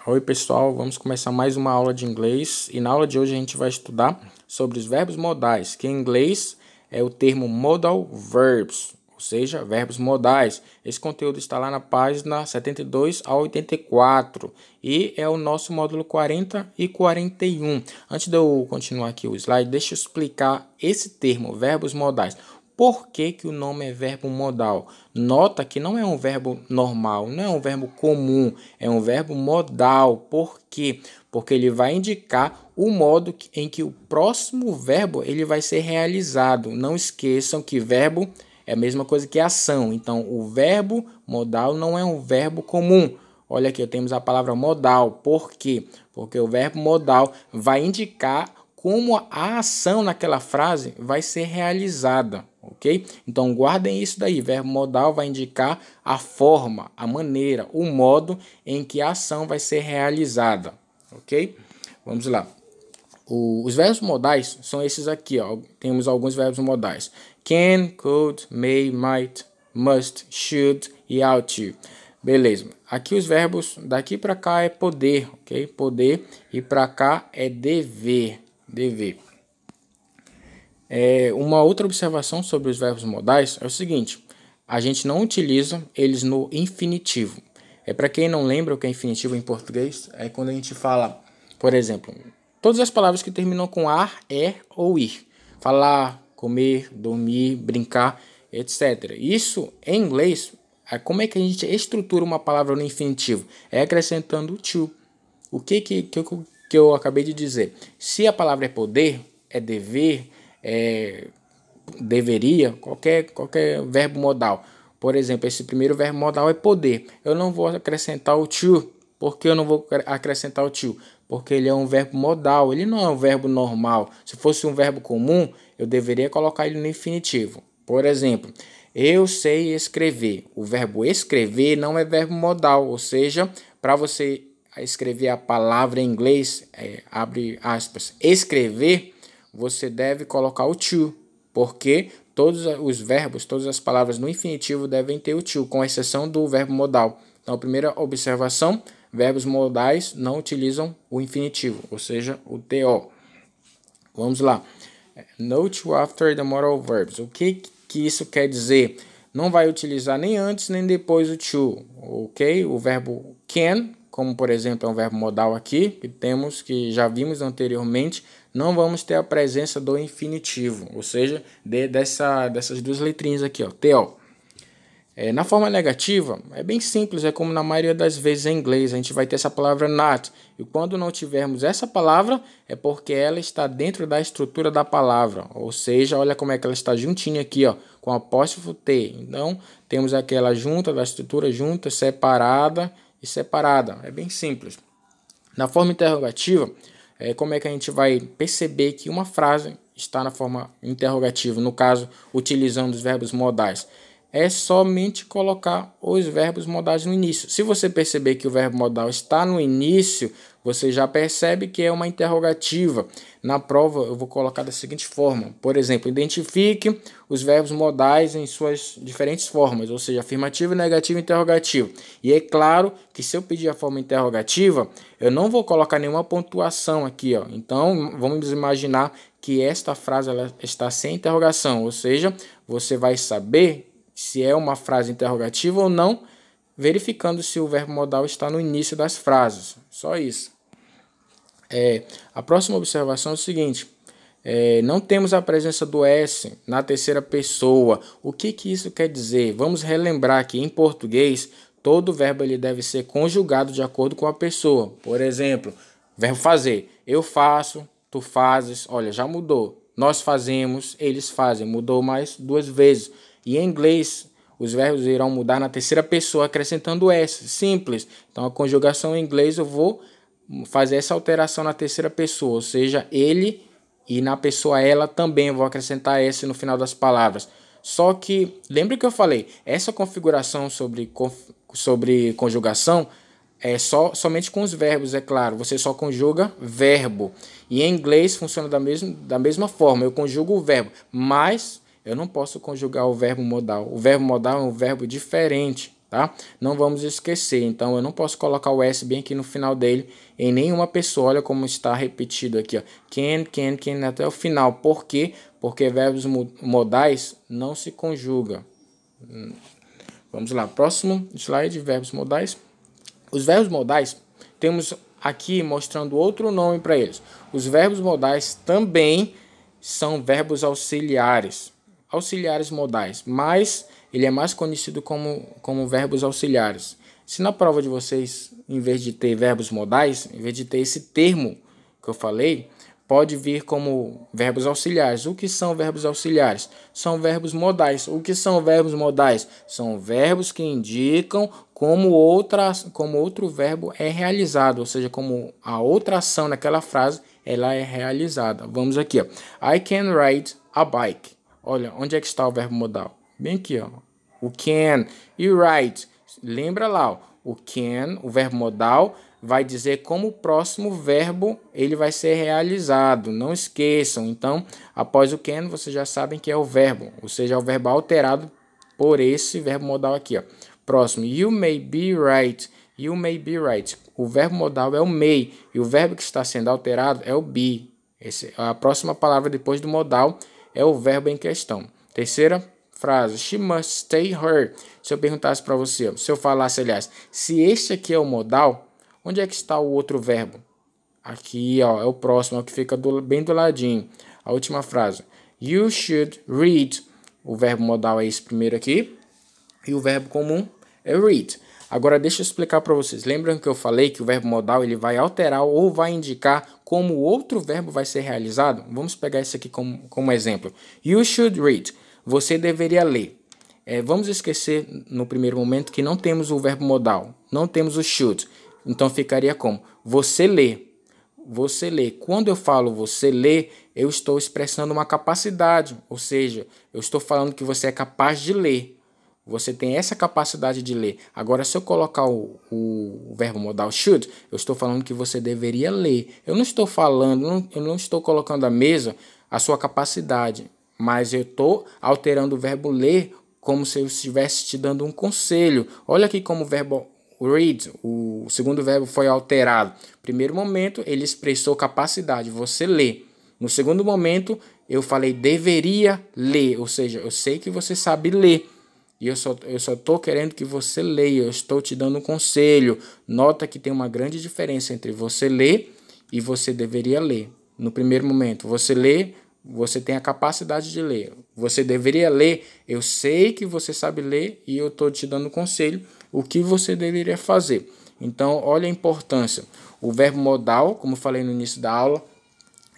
Oi pessoal, vamos começar mais uma aula de inglês e na aula de hoje a gente vai estudar sobre os verbos modais, que em inglês é o termo modal verbs, ou seja, verbos modais. Esse conteúdo está lá na página 72 a 84 e é o nosso módulo 40 e 41. Antes de eu continuar aqui o slide, deixa eu explicar esse termo, verbos modais. Por que que o nome é verbo modal? Nota que não é um verbo normal, não é um verbo comum, é um verbo modal. Por quê? Porque ele vai indicar o modo em que o próximo verbo ele vai ser realizado. Não esqueçam que verbo é a mesma coisa que ação. Então, o verbo modal não é um verbo comum. Olha aqui, temos a palavra modal. Por quê? Porque o verbo modal vai indicar como a ação naquela frase vai ser realizada, ok? Então guardem isso daí, verbo modal vai indicar a forma, a maneira, o modo em que a ação vai ser realizada, ok? Vamos lá. Os verbos modais são esses aqui, ó. Temos alguns verbos modais: can, could, may, might, must, should e ought to. Beleza. Aqui os verbos daqui para cá é poder, ok? Poder, e para cá é dever. Uma outra observação sobre os verbos modais é o seguinte: a gente não utiliza eles no infinitivo. Para quem não lembra o que é infinitivo em português, é quando a gente fala, por exemplo, todas as palavras que terminam com ar, ou ir. Falar, comer, dormir, brincar, etc. Isso, em inglês, como é que a gente estrutura uma palavra no infinitivo? É acrescentando to. O que eu acabei de dizer? Se a palavra é poder, é dever, deveria, qualquer verbo modal. Por exemplo, esse primeiro verbo modal é poder. Eu não vou acrescentar o to. Por que eu não vou acrescentar o to? Porque ele é um verbo modal, ele não é um verbo normal. Se fosse um verbo comum, eu deveria colocar ele no infinitivo. Por exemplo, eu sei escrever. O verbo escrever não é verbo modal, ou seja, para você escrever a palavra em inglês, abre aspas, escrever, você deve colocar o to, porque todos os verbos, todas as palavras no infinitivo devem ter o to, com exceção do verbo modal. Então, a primeira observação, verbos modais não utilizam o infinitivo, ou seja, o to. Vamos lá. No to after the modal verbs. O que isso quer dizer? Não vai utilizar nem antes nem depois o to, ok? O verbo can, como por exemplo é um verbo modal aqui, que já vimos anteriormente, não vamos ter a presença do infinitivo, ou seja, dessas duas letrinhas aqui, ó, to. Na forma negativa, é bem simples, é como na maioria das vezes em inglês, a gente vai ter essa palavra not, e quando não tivermos essa palavra, é porque ela está dentro da estrutura da palavra, ou seja, olha como é que ela está juntinha aqui, ó, com apóstrofo T. Então, temos aquela junta da estrutura junta, separada e separada, é bem simples. Na forma interrogativa, como é que a gente vai perceber que uma frase está na forma interrogativa, no caso, utilizando os verbos modais? É somente colocar os verbos modais no início. Se você perceber que o verbo modal está no início, você já percebe que é uma interrogativa. Na prova eu vou colocar da seguinte forma: por exemplo, identifique os verbos modais em suas diferentes formas, ou seja, afirmativo, negativo e interrogativo. E é claro que se eu pedir a forma interrogativa, eu não vou colocar nenhuma pontuação aqui, ó. Então, vamos imaginar que esta frase ela está sem interrogação, ou seja, você vai saber se é uma frase interrogativa ou não, verificando se o verbo modal está no início das frases. Só isso. A próxima observação é o seguinte: não temos a presença do S na terceira pessoa. O que isso quer dizer? Vamos relembrar que em português, todo verbo ele deve ser conjugado de acordo com a pessoa. Por exemplo, verbo fazer. Eu faço, tu fazes. Olha, já mudou. Nós fazemos, eles fazem. Mudou mais duas vezes. E em inglês, os verbos irão mudar na terceira pessoa, acrescentando S. Simples. Então, a conjugação em inglês, eu vou fazer essa alteração na terceira pessoa, ou seja, ele, e na pessoa ela também eu vou acrescentar S no final das palavras. Só que, lembra que eu falei, essa configuração sobre conjugação é somente com os verbos, é claro. Você só conjuga verbo. E em inglês funciona da mesma forma. Eu conjugo o verbo, mas eu não posso conjugar o verbo modal. O verbo modal é um verbo diferente, tá? Não vamos esquecer, então eu não posso colocar o S bem aqui no final dele em nenhuma pessoa. Olha como está repetido aqui, ó. Can até o final. Por quê? Porque verbos modais não se conjugam. Vamos lá, próximo slide, verbos modais. Os verbos modais, temos aqui mostrando outro nome para eles. Os verbos modais também são verbos auxiliares, auxiliares modais, mas ele é mais conhecido como verbos auxiliares. Se na prova de vocês, em vez de ter verbos modais, em vez de ter esse termo que eu falei, pode vir como verbos auxiliares. O que são verbos auxiliares? São verbos modais. O que são verbos modais? São verbos que indicam como outro verbo é realizado, ou seja, como a outra ação naquela frase ela é realizada. Vamos aqui, ó. I can ride a bike. Olha, onde é que está o verbo modal? Bem aqui, ó. O can e ride. Lembra lá, ó. O can, o verbo modal, vai dizer como o próximo verbo ele vai ser realizado. Não esqueçam. Então, após o can, vocês já sabem que é o verbo, ou seja, é o verbo alterado por esse verbo modal aqui, ó. Próximo, you may be right. You may be right. O verbo modal é o may e o verbo que está sendo alterado é o be. A próxima palavra depois do modal é o verbo em questão. Terceira frase, she must stay here. Se eu perguntasse para você, se eu falasse, aliás, se este aqui é o modal, onde é que está o outro verbo? Aqui, ó, é o próximo, é o que fica bem do ladinho. A última frase, you should read. O verbo modal é esse primeiro aqui e o verbo comum é read. Agora deixa eu explicar para vocês. Lembram que eu falei que o verbo modal ele vai alterar ou vai indicar como o outro verbo vai ser realizado? Vamos pegar esse aqui como exemplo. You should read. Você deveria ler. Vamos esquecer no primeiro momento que não temos o verbo modal. Não temos o should. Então ficaria como? Você lê. Você lê. Quando eu falo você lê, eu estou expressando uma capacidade. Ou seja, eu estou falando que você é capaz de ler. Você tem essa capacidade de ler. Agora, se eu colocar o verbo modal should, eu estou falando que você deveria ler. Eu não estou falando, eu não estou colocando à mesa a sua capacidade, mas eu estou alterando o verbo ler como se eu estivesse te dando um conselho. Olha aqui como o verbo read, o segundo verbo foi alterado. Primeiro momento, ele expressou capacidade, você lê. No segundo momento, eu falei deveria ler, ou seja, eu sei que você sabe ler. E eu só estou querendo que você leia, eu estou te dando um conselho. Nota que tem uma grande diferença entre você ler e você deveria ler. No primeiro momento, você lê, você tem a capacidade de ler. Você deveria ler, eu sei que você sabe ler e eu estou te dando um conselho, o que você deveria fazer. Então, olha a importância. O verbo modal, como falei no início da aula,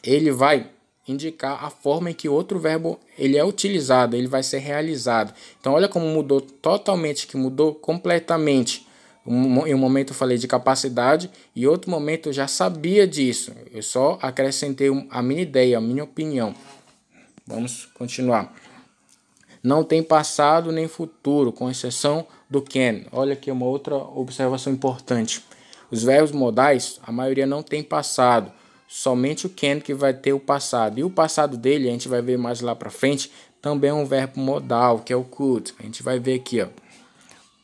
ele vai indicar a forma em que outro verbo ele é utilizado, ele vai ser realizado. Então olha como mudou totalmente, que mudou completamente. Em um momento eu falei de capacidade e em outro momento eu já sabia disso. Eu só acrescentei a minha ideia, a minha opinião. Vamos continuar. Não tem passado nem futuro, com exceção do can. Olha aqui uma outra observação importante. Os verbos modais, a maioria não tem passado. Somente o can que vai ter o passado. E o passado dele, a gente vai ver mais lá para frente, também é um verbo modal, que é o could. A gente vai ver aqui, ó.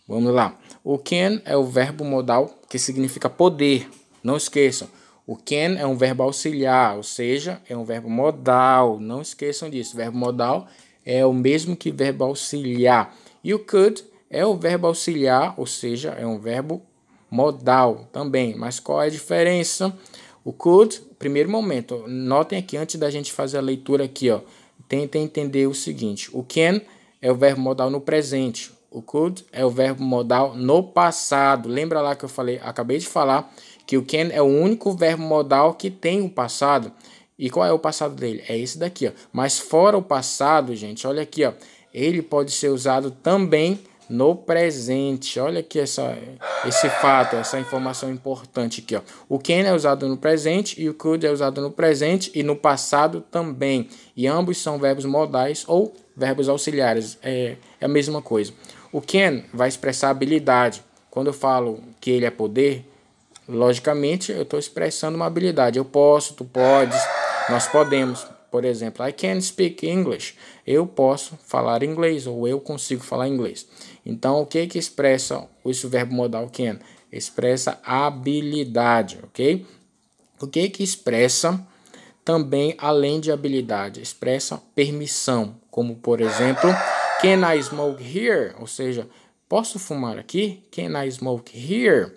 Vamos lá. O can é o verbo modal, que significa poder. Não esqueçam. O can é um verbo auxiliar, ou seja, é um verbo modal. Não esqueçam disso. Verbo modal é o mesmo que verbo auxiliar. E o could é o verbo auxiliar, ou seja, é um verbo modal também. Mas qual é a diferença? O could, primeiro momento, notem aqui antes da gente fazer a leitura aqui, ó, tentem entender o seguinte: o can é o verbo modal no presente, o could é o verbo modal no passado. Lembra lá que eu falei, acabei de falar que o can é o único verbo modal que tem um passado. E qual é o passado dele? É esse daqui, ó. Mas fora o passado, gente, olha aqui, ó, ele pode ser usado também no presente. Olha aqui esse fato, essa informação importante aqui, ó. O can é usado no presente e o could é usado no presente e no passado também. E ambos são verbos modais ou verbos auxiliares. É a mesma coisa. O can vai expressar habilidade. Quando eu falo que ele é poder, logicamente eu estou expressando uma habilidade. Eu posso, tu podes, nós podemos. Por exemplo, I can speak English. Eu posso falar inglês ou eu consigo falar inglês. Então, o que expressa esse verbo modal can? Expressa habilidade, ok? O que expressa também, além de habilidade? Expressa permissão, como por exemplo, can I smoke here? Ou seja, posso fumar aqui? Can I smoke here?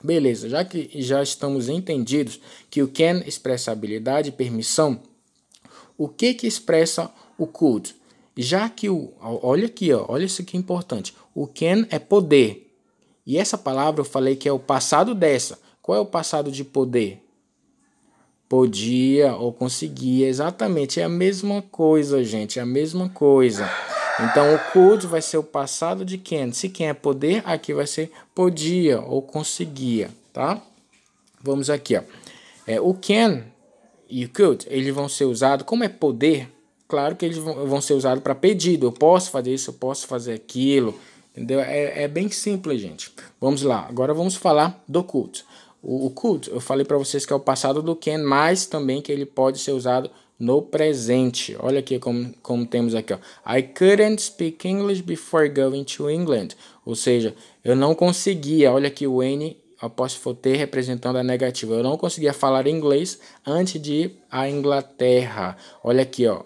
Beleza, já que já estamos entendidos que o can expressa habilidade e permissão, o que expressa o could? Já que olha aqui, ó, olha isso que é importante. O can é poder. E essa palavra eu falei que é o passado dessa. Qual é o passado de poder? Podia ou conseguia, exatamente, é a mesma coisa, gente, é a mesma coisa. Então, o could vai ser o passado de can. Se can é poder, aqui vai ser podia ou conseguia, tá? Vamos aqui, ó. O can e o could, eles vão ser usados, como é poder, claro que eles vão ser usados para pedido. Eu posso fazer isso, eu posso fazer aquilo, entendeu? É bem simples, gente. Vamos lá, agora vamos falar do could. O could, eu falei para vocês que é o passado do can, mas também que ele pode ser usado no presente. Olha aqui como temos aqui, ó. I couldn't speak English before going to England. Ou seja, eu não conseguia, olha aqui o N apóstrofo T representando a negativa. Eu não conseguia falar inglês antes de ir à Inglaterra. Olha aqui, ó.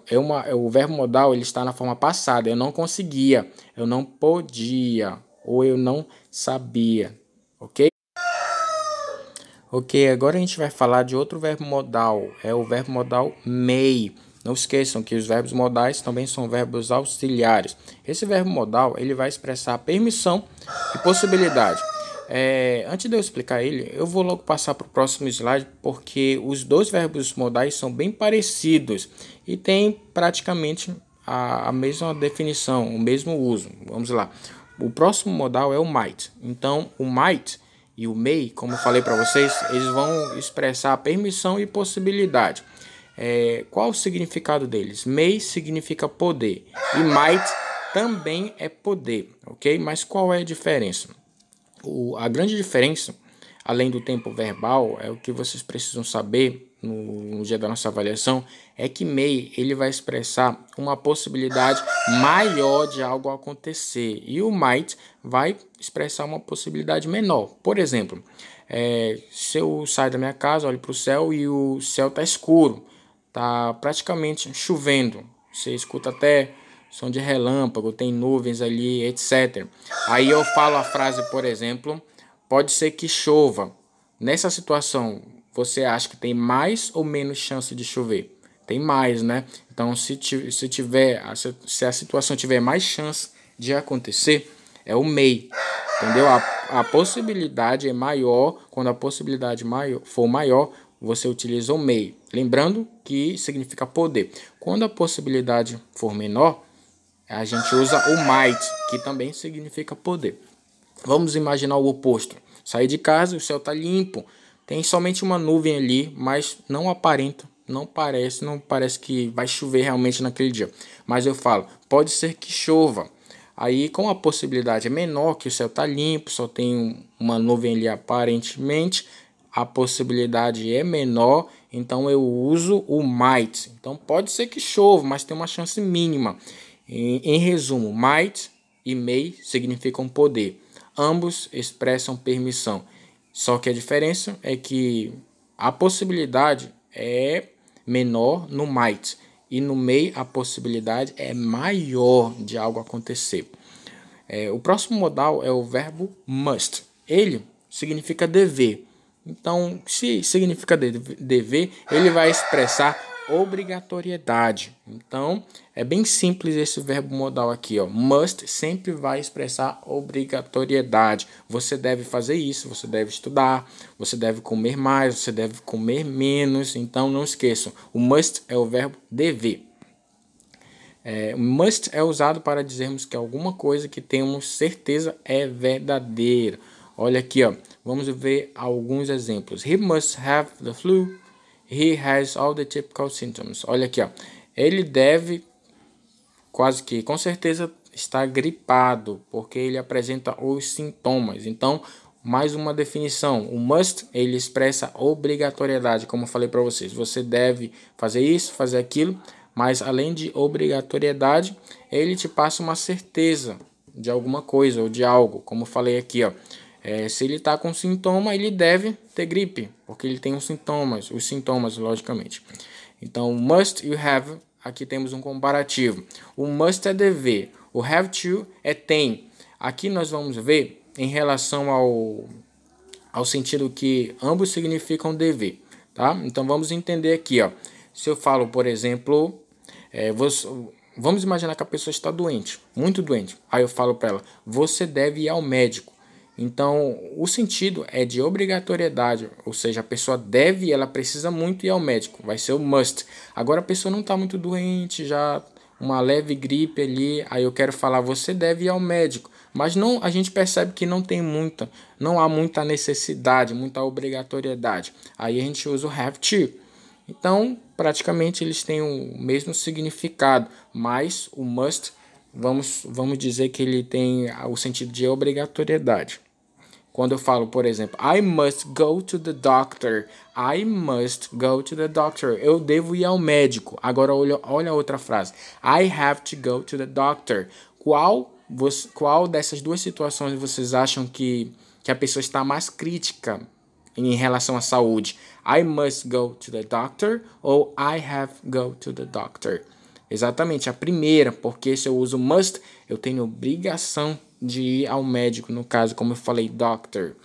O verbo modal ele está na forma passada. Eu não conseguia, eu não podia ou eu não sabia, ok? Ok, agora a gente vai falar de outro verbo modal, é o verbo modal may. Não esqueçam que os verbos modais também são verbos auxiliares. Esse verbo modal ele vai expressar permissão e possibilidade. Antes de eu explicar ele, eu vou logo passar para o próximo slide, porque os dois verbos modais são bem parecidos e têm praticamente a mesma definição, o mesmo uso. Vamos lá. O próximo modal é o might. Então, o might e o may, como eu falei para vocês, eles vão expressar permissão e possibilidade. Qual o significado deles? May significa poder e might também é poder, ok? Mas qual é a diferença? A grande diferença, além do tempo verbal, é o que vocês precisam saber no dia da nossa avaliação, é que may ele vai expressar uma possibilidade maior de algo acontecer e o might vai expressar uma possibilidade menor. Por exemplo, se eu saio da minha casa, olho para o céu e o céu está escuro, está praticamente chovendo, você escuta até som de relâmpago, tem nuvens ali, etc. Aí eu falo a frase, por exemplo, pode ser que chova. Nessa situação, você acha que tem mais ou menos chance de chover? Tem mais, né? Então, se a situação tiver mais chance de acontecer, é o may, entendeu? A possibilidade é maior, quando a possibilidade for maior, você utiliza o may. Lembrando que significa poder. Quando a possibilidade for menor, a gente usa o might, que também significa poder. Vamos imaginar o oposto. Sair de casa, o céu está limpo, tem somente uma nuvem ali, mas não aparenta, não parece que vai chover realmente naquele dia. Mas eu falo, pode ser que chova. Aí, como a possibilidade é menor, que o céu está limpo, só tem uma nuvem ali aparentemente, a possibilidade é menor, então eu uso o might. Então pode ser que chova, mas tem uma chance mínima. Em resumo, might e may significam poder. Ambos expressam permissão. Só que a diferença é que a possibilidade é menor no might. E no may a possibilidade é maior de algo acontecer. O próximo modal é o verbo must. Ele significa dever. Então, se significa dever, ele vai expressar obrigatoriedade. Então, é bem simples esse verbo modal aqui, ó. Must sempre vai expressar obrigatoriedade. Você deve fazer isso, você deve estudar, você deve comer mais, você deve comer menos. Então, não esqueçam, o must é o verbo dever. Must é usado para dizermos que alguma coisa que temos certeza é verdadeira. Olha aqui, ó. Vamos ver alguns exemplos. He must have the flu. He has all the typical symptoms. Olha aqui, ó. Ele deve, quase que com certeza, estar gripado, porque ele apresenta os sintomas. Então, Mais uma definição. O must, ele expressa obrigatoriedade, como eu falei para vocês. Você deve fazer isso, fazer aquilo, mas além de obrigatoriedade, ele te passa uma certeza de alguma coisa ou de algo. Como eu falei aqui, ó. Se ele está com sintoma, ele deve ter gripe, porque ele tem os sintomas, logicamente. Então, must e have, aqui temos um comparativo. O must é dever, o have to é tem. Aqui nós vamos ver em relação ao sentido que ambos significam dever, tá? Então, vamos entender aqui, ó. Se eu falo, por exemplo, vamos imaginar que a pessoa está doente, muito doente. Aí eu falo para ela, você deve ir ao médico. Então, o sentido é de obrigatoriedade, ou seja, a pessoa deve, ela precisa muito ir ao médico, vai ser o must. Agora a pessoa não está muito doente, já uma leve gripe ali, aí eu quero falar, você deve ir ao médico. Mas não, a gente percebe que não há muita necessidade, muita obrigatoriedade. Aí a gente usa o have to. Então, praticamente eles têm o mesmo significado, mas o must, vamos dizer que ele tem o sentido de obrigatoriedade. Quando eu falo, por exemplo, I must go to the doctor. I must go to the doctor. Eu devo ir ao médico. Agora olha a outra frase. I have to go to the doctor. Qual dessas duas situações vocês acham que a pessoa está mais crítica em relação à saúde? I must go to the doctor ou I have go to the doctor? Exatamente, a primeira, porque se eu uso must, eu tenho obrigação de ir ao médico, no caso, como eu falei, doctor.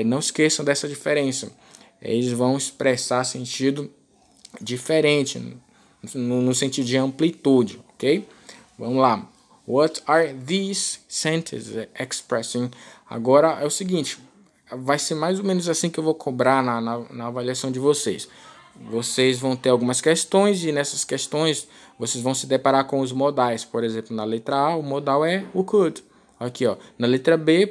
Não esqueçam dessa diferença. Eles vão expressar sentido diferente, no sentido de amplitude, ok? Vamos lá. What are these sentences expressing? Agora é o seguinte, vai ser mais ou menos assim que eu vou cobrar na avaliação de vocês. Vocês vão ter algumas questões e nessas questões vocês vão se deparar com os modais. Por exemplo, na letra A, o modal é o could. Aqui, ó. Na letra B,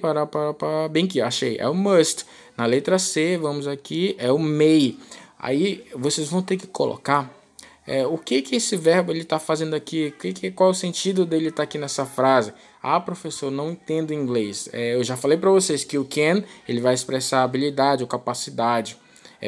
bem aqui, achei, é o must. Na letra C, vamos aqui, é o may. Aí vocês vão ter que colocar o que esse verbo ele está fazendo aqui, qual é o sentido dele estar aqui nessa frase. Ah, professor, não entendo inglês. Eu já falei para vocês que o can ele vai expressar habilidade ou capacidade.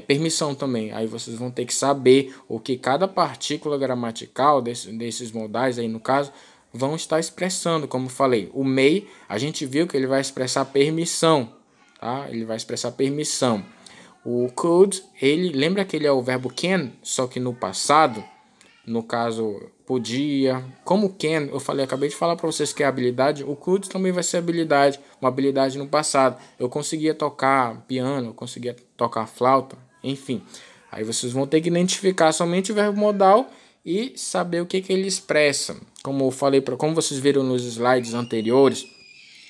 Permissão também. Aí vocês vão ter que saber o que cada partícula gramatical desses modais aí no caso vão estar expressando. Como eu falei, o may a gente viu que ele vai expressar permissão, tá? Ele vai expressar permissão. O could, lembra que ele é o verbo can, só que no passado, no caso podia. Como can, acabei de falar para vocês que é habilidade, o could também vai ser habilidade, uma habilidade no passado. Eu conseguia tocar piano, eu conseguia tocar flauta, enfim. Aí vocês vão ter que identificar somente o verbo modal e saber o que ele expressa. Como eu falei, como vocês viram nos slides anteriores,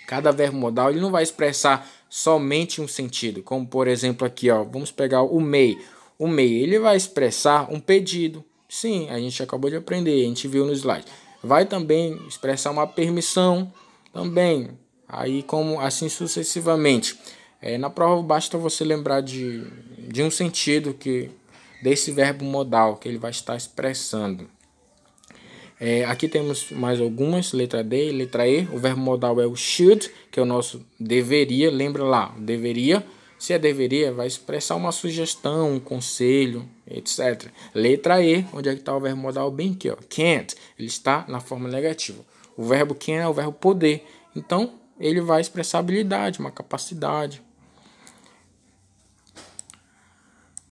cada verbo modal ele não vai expressar somente um sentido, como por exemplo aqui, ó, vamos pegar o may. O may ele vai expressar um pedido. Sim, a gente acabou de aprender, a gente viu no slide. Vai também expressar uma permissão também. Aí como assim sucessivamente. Na prova basta você lembrar de um sentido desse verbo modal que ele vai estar expressando. Aqui temos mais algumas, letra D e letra E. O verbo modal é o should, que é o nosso deveria. Lembra lá, deveria. Se é deveria, vai expressar uma sugestão, um conselho, etc. Letra E, onde é que está o verbo modal? Bem aqui, ó, can't. Ele está na forma negativa. O verbo can é o verbo poder. Então, ele vai expressar habilidade, uma capacidade.